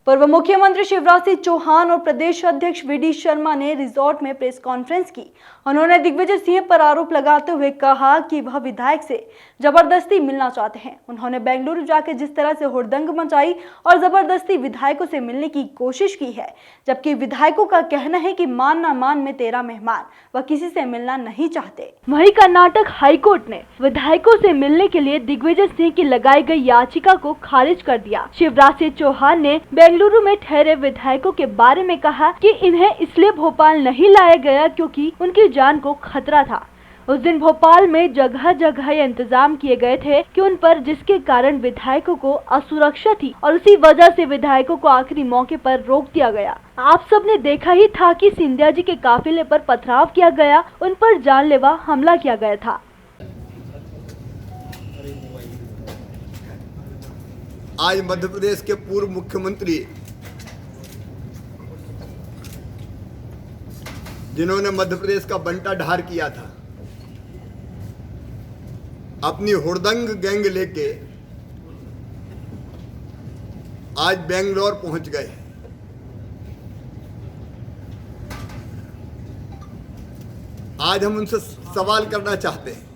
पूर्व मुख्यमंत्री शिवराज सिंह चौहान और प्रदेश अध्यक्ष वी डी शर्मा ने रिजॉर्ट में प्रेस कॉन्फ्रेंस की। उन्होंने दिग्विजय सिंह पर आरोप लगाते हुए कहा कि वह विधायक से जबरदस्ती मिलना चाहते हैं। उन्होंने बेंगलुरु जाकर जिस तरह से हुड़दंग मचाई और जबरदस्ती विधायकों से मिलने की कोशिश की है, जबकि विधायकों का कहना है कि मान ना मान में तेरा मेहमान, वह किसी से मिलना नहीं चाहते। वहीं कर्नाटक हाईकोर्ट ने विधायकों से मिलने के लिए दिग्विजय सिंह की लगाई गई याचिका को खारिज कर दिया। शिवराज सिंह चौहान ने बेंगलुरु में ठहरे विधायकों के बारे में कहा कि इन्हें इसलिए भोपाल नहीं लाया गया क्योंकि उनकी जान को खतरा था। उस दिन भोपाल में जगह जगह इंतजाम किए गए थे कि उन पर, जिसके कारण विधायकों को असुरक्षा थी और उसी वजह से विधायकों को आखिरी मौके पर रोक दिया गया। आप सब ने देखा ही था कि सिंधिया जी के काफिले पर पथराव किया गया, उन पर जानलेवा हमला किया गया था। आज मध्य प्रदेश के पूर्व मुख्यमंत्री, जिन्होंने मध्य प्रदेश का बंटा ढार किया था, अपनी हुड़दंग गैंग लेके आज बेंगलोर पहुंच गए। आज हम उनसे सवाल करना चाहते हैं।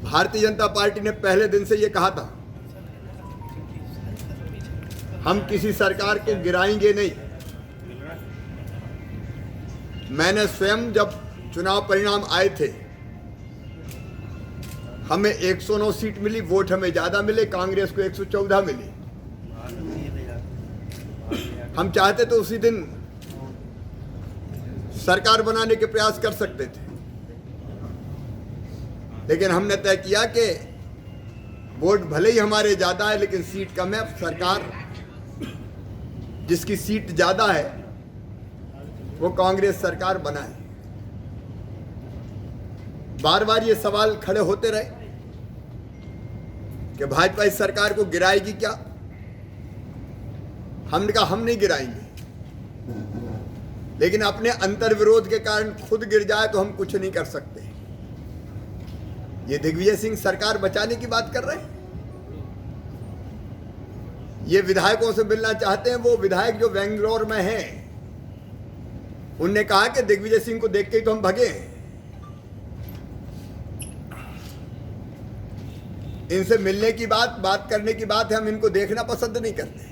भारतीय जनता पार्टी ने पहले दिन से ये कहा था, हम किसी सरकार को गिराएंगे नहीं। मैंने स्वयं, जब चुनाव परिणाम आए थे, हमें 109 सीट मिली, वोट हमें ज्यादा मिले, कांग्रेस को 114 मिली। हम चाहते तो उसी दिन सरकार बनाने के प्रयास कर सकते थे, लेकिन हमने तय किया कि वोट भले ही हमारे ज्यादा है लेकिन सीट कम है। सरकार जिसकी सीट ज्यादा है वो कांग्रेस सरकार बनाए। बार बार ये सवाल खड़े होते रहे कि भाजपा इस सरकार को गिराएगी क्या। हमने कहा हम नहीं गिराएंगे, लेकिन अपने अंतर विरोध के कारण खुद गिर जाए तो हम कुछ नहीं कर सकते। ये दिग्विजय सिंह सरकार बचाने की बात कर रहे हैं। ये विधायकों से मिलना चाहते हैं। वो विधायक जो बेंगलोर में हैं, उनने कहा कि दिग्विजय सिंह को देख के ही तो हम भगे। इनसे मिलने की बात करने की बात है, हम इनको देखना पसंद नहीं करते।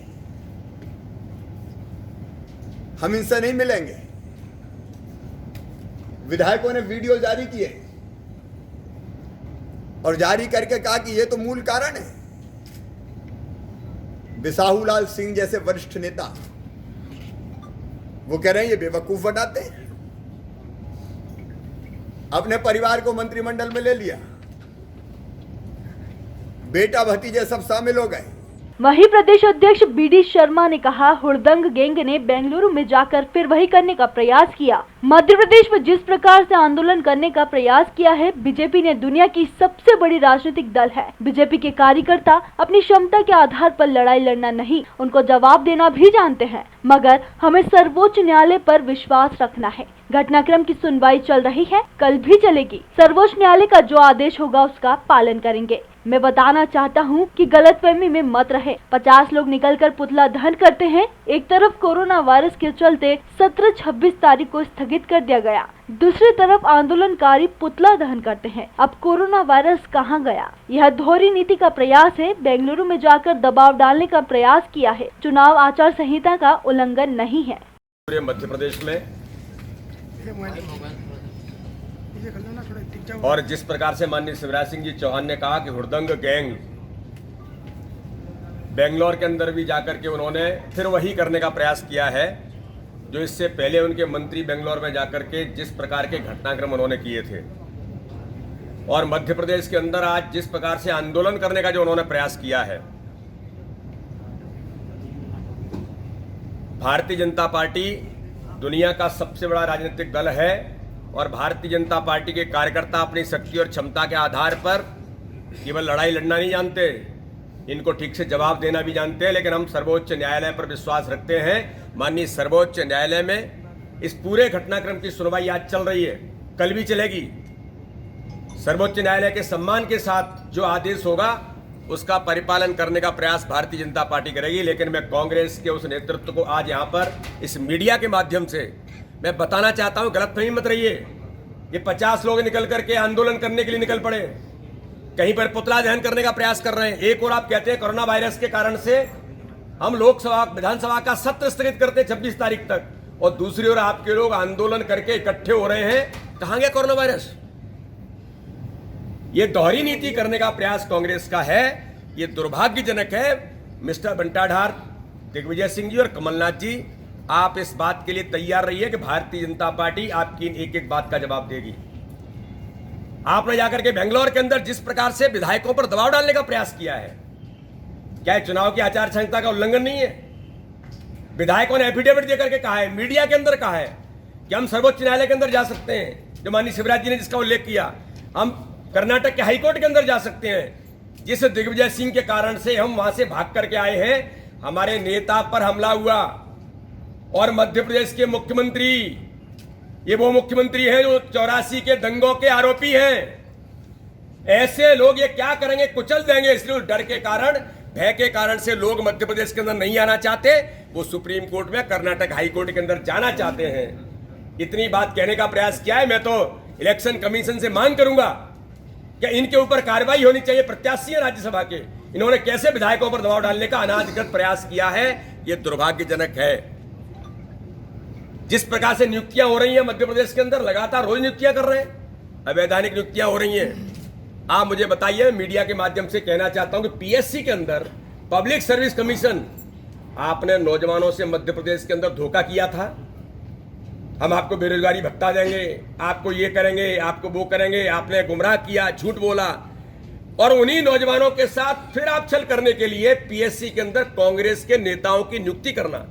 हम इनसे नहीं मिलेंगे। विधायकों ने वीडियो जारी किए और जारी करके कहा कि ये तो मूल कारण है। बिसाहूलाल सिंह जैसे वरिष्ठ नेता, वो कह रहे हैं ये बेवकूफ बनाते हैं। अपने परिवार को मंत्रिमंडल में ले लिया, बेटा भतीजे सब शामिल हो गए। वहीं प्रदेश अध्यक्ष वी डी शर्मा ने कहा, हुड़दंग गैंग ने बेंगलुरु में जाकर फिर वही करने का प्रयास किया। मध्य प्रदेश में जिस प्रकार से आंदोलन करने का प्रयास किया है, बीजेपी ने दुनिया की सबसे बड़ी राजनीतिक दल है। बीजेपी के कार्यकर्ता अपनी क्षमता के आधार पर लड़ाई लड़ना नहीं, उनको जवाब देना भी जानते हैं, मगर हमें सर्वोच्च न्यायालय पर विश्वास रखना है। घटनाक्रम की सुनवाई चल रही है, कल भी चलेगी। सर्वोच्च न्यायालय का जो आदेश होगा उसका पालन करेंगे। मैं बताना चाहता हूं कि गलतफहमी में मत रहे। 50 लोग निकलकर पुतला दहन करते हैं। एक तरफ कोरोना वायरस के चलते 17-26 तारीख को स्थगित कर दिया गया, दूसरी तरफ आंदोलनकारी पुतला दहन करते हैं। अब कोरोना वायरस कहां गया? यह दोहरी नीति का प्रयास है। बेंगलुरु में जाकर दबाव डालने का प्रयास किया है। चुनाव आचार संहिता का उल्लंघन नहीं है। मध्य प्रदेश में और जिस प्रकार से माननीय शिवराज सिंह जी चौहान ने कहा कि हुड़दंग गैंग बेंगलोर के अंदर भी जाकर के उन्होंने फिर वही करने का प्रयास किया है जो इससे पहले उनके मंत्री बेंगलोर में जाकर के जिस प्रकार के घटनाक्रम उन्होंने किए थे, और मध्य प्रदेश के अंदर आज जिस प्रकार से आंदोलन करने का जो उन्होंने प्रयास किया है। भारतीय जनता पार्टी दुनिया का सबसे बड़ा राजनीतिक दल है और भारतीय जनता पार्टी के कार्यकर्ता अपनी शक्ति और क्षमता के आधार पर केवल लड़ाई लड़ना नहीं जानते, इनको ठीक से जवाब देना भी जानते हैं। लेकिन हम सर्वोच्च न्यायालय पर विश्वास रखते हैं। माननीय सर्वोच्च न्यायालय में इस पूरे घटनाक्रम की सुनवाई आज चल रही है, कल भी चलेगी। सर्वोच्च न्यायालय के सम्मान के साथ जो आदेश होगा उसका परिपालन करने का प्रयास भारतीय जनता पार्टी करेगी। लेकिन मैं कांग्रेस के उस नेतृत्व को आज यहाँ पर इस मीडिया के माध्यम से मैं बताना चाहता हूँ, गलतफहमी मत रहिए। ये 50 लोग निकल करके आंदोलन करने के लिए निकल पड़े, कहीं पर पुतला दहन करने का प्रयास कर रहे हैं। एक और आप कहते हैं कोरोना वायरस के कारण से हम लोकसभा विधानसभा का सत्र स्थगित करते हैं 26 तारीख तक, और दूसरी ओर आपके लोग आंदोलन करके इकट्ठे हो रहे हैं। कहां गया कोरोना वायरस? ये दोहरी नीति करने का प्रयास कांग्रेस का है। ये दुर्भाग्यजनक है। मिस्टर बंटाढार, दिग्विजय सिंह जी और कमलनाथ जी, आप इस बात के लिए तैयार रहिए कि भारतीय जनता पार्टी आपकी एक एक बात का जवाब देगी। आपने जाकर के बेंगलोर के अंदर जिस प्रकार से विधायकों पर दबाव डालने का प्रयास किया है, क्या चुनाव की आचार संहिता का उल्लंघन नहीं है? विधायकों ने एफिडेविट देकर के कहा है, मीडिया के अंदर कहा है कि हम सर्वोच्च न्यायालय के अंदर जा सकते हैं, जो माननीय शिवराज जी ने जिसका उल्लेख किया। हम कर्नाटक के हाईकोर्ट के अंदर जा सकते हैं। जिस दिग्विजय सिंह के कारण से हम वहां से भाग करके आए हैं, हमारे नेता पर हमला हुआ, और मध्य प्रदेश के मुख्यमंत्री, ये वो मुख्यमंत्री हैं जो 84 के दंगों के आरोपी हैं। ऐसे लोग ये क्या करेंगे? कुचल देंगे। इसलिए डर के कारण, भय के कारण से लोग मध्य प्रदेश के अंदर नहीं आना चाहते। वो सुप्रीम कोर्ट में, कर्नाटक हाई कोर्ट के अंदर जाना चाहते हैं। इतनी बात कहने का प्रयास किया है। मैं तो इलेक्शन कमीशन से मांग करूंगा कि इनके ऊपर कार्रवाई होनी चाहिए। प्रत्याशी है राज्यसभा के, इन्होंने कैसे विधायकों पर दबाव डालने का अनाधिकृत प्रयास किया है, यह दुर्भाग्यजनक है। जिस प्रकार से नियुक्तियां हो रही हैं मध्य प्रदेश के अंदर, लगातार रोज नियुक्तियां कर रहे हैं, अवैधानिक नियुक्तियां हो रही हैं। आप मुझे बताइए, मीडिया के माध्यम से कहना चाहता हूं कि पीएससी के अंदर, पब्लिक सर्विस कमीशन, आपने नौजवानों से मध्य प्रदेश के अंदर धोखा किया था। हम आपको बेरोजगारी भत्ता देंगे, आपको ये करेंगे, आपको वो करेंगे। आपने गुमराह किया, झूठ बोला, और उन्हीं नौजवानों के साथ फिर आप छल करने के लिए पीएससी के अंदर कांग्रेस के नेताओं की नियुक्ति करना,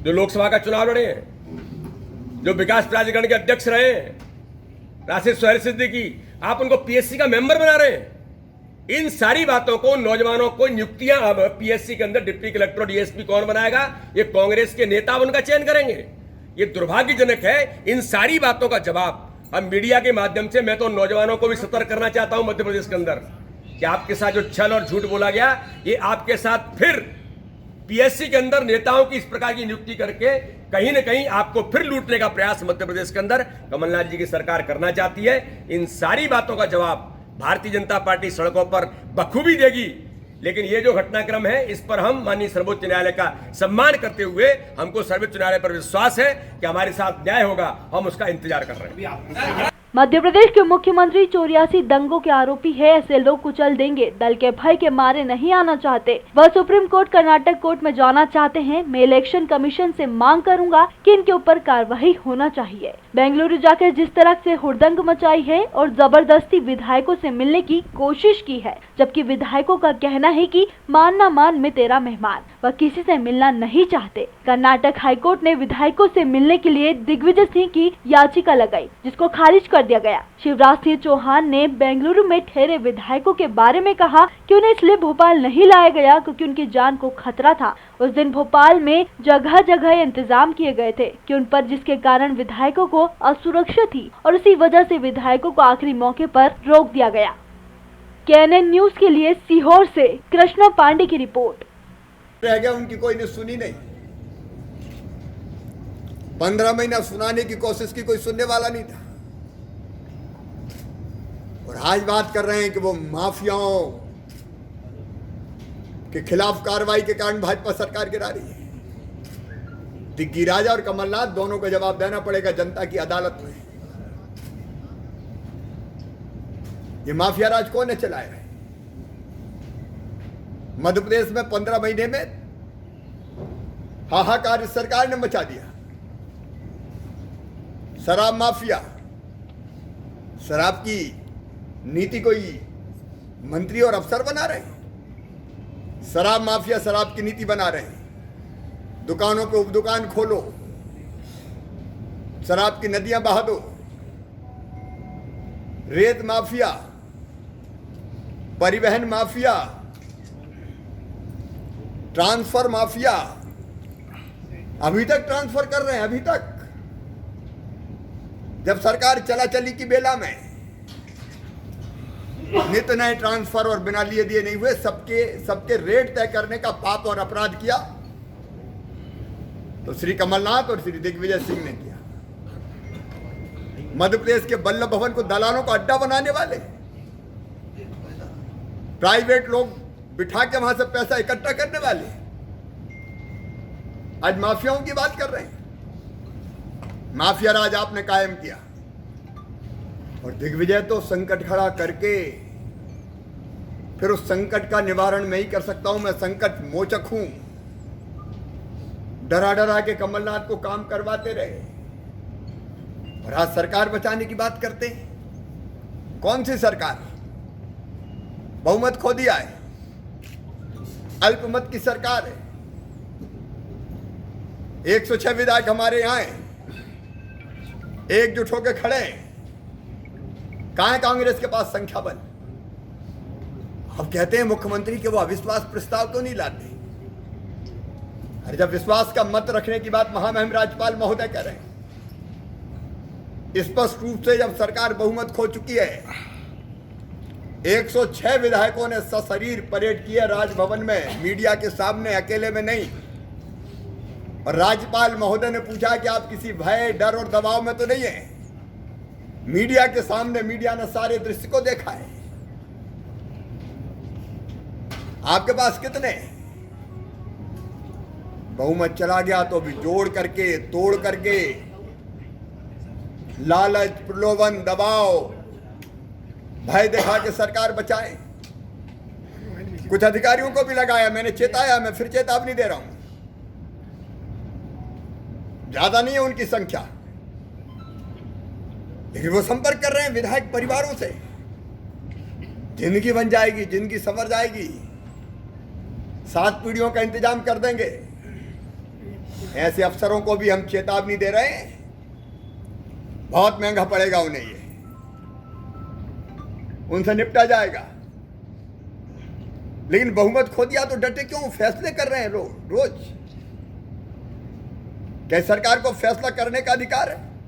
जो लोकसभा का चुनाव लड़े हैं, जो विकास प्राधिकरण के अध्यक्ष रहे हैं, राशिद सोहेल सिद्दीकी, आप उनको पीएससी का मेंबर बना रहे हैं। इन सारी बातों को, नौजवानों को नियुक्तियां अब पीएससी के अंदर डिप्टी कलेक्टर और डीएसपी कौन बनाएगा? ये कांग्रेस के नेता उनका चयन करेंगे। ये दुर्भाग्यजनक है। इन सारी बातों का जवाब हम मीडिया के माध्यम से, मैं तो नौजवानों को भी सतर्क करना चाहता हूं मध्य प्रदेश के अंदर, कि आपके साथ जो छल और झूठ बोला गया, ये आपके साथ फिर पीएससी के अंदर नेताओं की इस प्रकार की नियुक्ति करके कहीं ना कहीं आपको फिर लूटने का प्रयास मध्य प्रदेश के अंदर कमलनाथ जी की सरकार करना चाहती है। इन सारी बातों का जवाब भारतीय जनता पार्टी सड़कों पर बखूबी देगी। लेकिन ये जो घटनाक्रम है, इस पर हम माननीय सर्वोच्च न्यायालय का सम्मान करते हुए, हमको सर्वोच्च न्यायालय पर विश्वास है कि हमारे साथ न्याय होगा, हम उसका इंतजार कर रहे हैं। मध्य प्रदेश के मुख्यमंत्री 84 दंगों के आरोपी है, ऐसे लोग कुचल देंगे। दल के भय के मारे नहीं आना चाहते, वह सुप्रीम कोर्ट, कर्नाटक कोर्ट में जाना चाहते हैं। मैं इलेक्शन कमीशन से मांग करूंगा कि इनके ऊपर कार्रवाई होना चाहिए। बेंगलुरु जाकर जिस तरह से हुड़दंग मचाई है और जबरदस्ती विधायकों से मिलने की कोशिश की है, जबकि विधायकों का कहना है कि मान ना मान मैं तेरा मेहमान, वह किसी से मिलना नहीं चाहते। कर्नाटक हाईकोर्ट ने विधायकों से मिलने के लिए दिग्विजय सिंह की याचिका लगाई, जिसको खारिज कर दिया गया। शिवराज सिंह चौहान ने बेंगलुरु में ठहरे विधायकों के बारे में कहा कि उन्हें इसलिए भोपाल नहीं लाया गया क्योंकि उनकी जान को खतरा था। उस दिन भोपाल में जगह जगह इंतजाम किए गए थे कि उन पर, जिसके कारण विधायकों को असुरक्षा थी, और उसी वजह से विधायकों को आखिरी मौके पर रोक दिया गया। केएनएन न्यूज के लिए सीहोर से कृष्णा पांडे की रिपोर्ट। रह गया, उनकी कोई ने सुनी नहीं। 15 महीना सुनाने की कोशिश की, कोई सुनने वाला नहीं था। और आज बात कर रहे हैं कि वो माफियाओं के खिलाफ कार्रवाई के कारण भाजपा सरकार गिरा रही है। दिग्गी राजा और कमलनाथ दोनों को जवाब देना पड़ेगा जनता की अदालत में। ये माफिया राज कौन ने चलाया है? मध्य प्रदेश में 15 महीने में हाहाकार इस सरकार ने मचा दिया। शराब माफिया, शराब की नीति कोई मंत्री और अफसर बना रहे हैं। शराब माफिया शराब की नीति बना रहे हैं। दुकानों पे उपदुकान खोलो, शराब की नदियां बहा दो। रेत माफिया, परिवहन माफिया, ट्रांसफर माफिया, अभी तक ट्रांसफर कर रहे हैं। अभी तक जब सरकार चला चली की बेला में नित नए ट्रांसफर और बिना लिए दिए नहीं हुए, सबके रेट तय करने का पाप और अपराध किया तो श्री कमलनाथ और श्री दिग्विजय सिंह ने किया। मध्य प्रदेश के बल्लभ भवन को दलालों का अड्डा बनाने वाले, प्राइवेट लोग बिठा के वहां से पैसा इकट्ठा करने वाले, आज माफियाओं की बात कर रहे हैं। माफिया राज आपने कायम किया और दिग्विजय तो संकट खड़ा करके फिर उस संकट का निवारण मैं ही कर सकता हूं, मैं संकट मोचक हूं, डरा डरा के कमलनाथ को काम करवाते रहे और आज सरकार बचाने की बात करते हैं। कौन सी सरकार? बहुमत खो दिया है, अल्पमत की सरकार है। 106 विधायक हमारे यहां हैं, एकजुट होकर खड़े हैं। कहां है कांग्रेस के पास संख्या बल? अब कहते हैं मुख्यमंत्री के वो अविश्वास प्रस्ताव क्यों नहीं लाते? अरे जब विश्वास का मत रखने की बात महामहिम राज्यपाल महोदय कह रहे हैं, स्पष्ट रूप से जब सरकार बहुमत खो चुकी है, 106 विधायकों ने सशरीर परेड किया राजभवन में, मीडिया के सामने, अकेले में नहीं। और राज्यपाल महोदय ने पूछा कि आप किसी भय, डर और दबाव में तो नहीं है? मीडिया के सामने मीडिया ने सारे दृश्य को देखा है। आपके पास कितने? बहुमत चला गया तो भी जोड़ करके, तोड़ करके, लालच, प्रलोभन, दबाव, भय दिखा के सरकार बचाए। कुछ अधिकारियों को भी लगाया, मैंने चेताया, मैं फिर चेतावनी दे रहा हूं, ज्यादा नहीं है उनकी संख्या, लेकिन वो संपर्क कर रहे हैं विधायक परिवारों से। जिंदगी बन जाएगी, जिंदगी संवर जाएगी, 7 पीढ़ियों का इंतजाम कर देंगे। ऐसे अफसरों को भी हम चेतावनी दे रहे हैं, बहुत महंगा पड़ेगा उन्हें, ये उनसे निपटा जाएगा। लेकिन बहुमत खो दिया तो डटे क्यों? फैसले कर रहे हैं लोग रोज। क्या सरकार को फैसला करने का अधिकार है?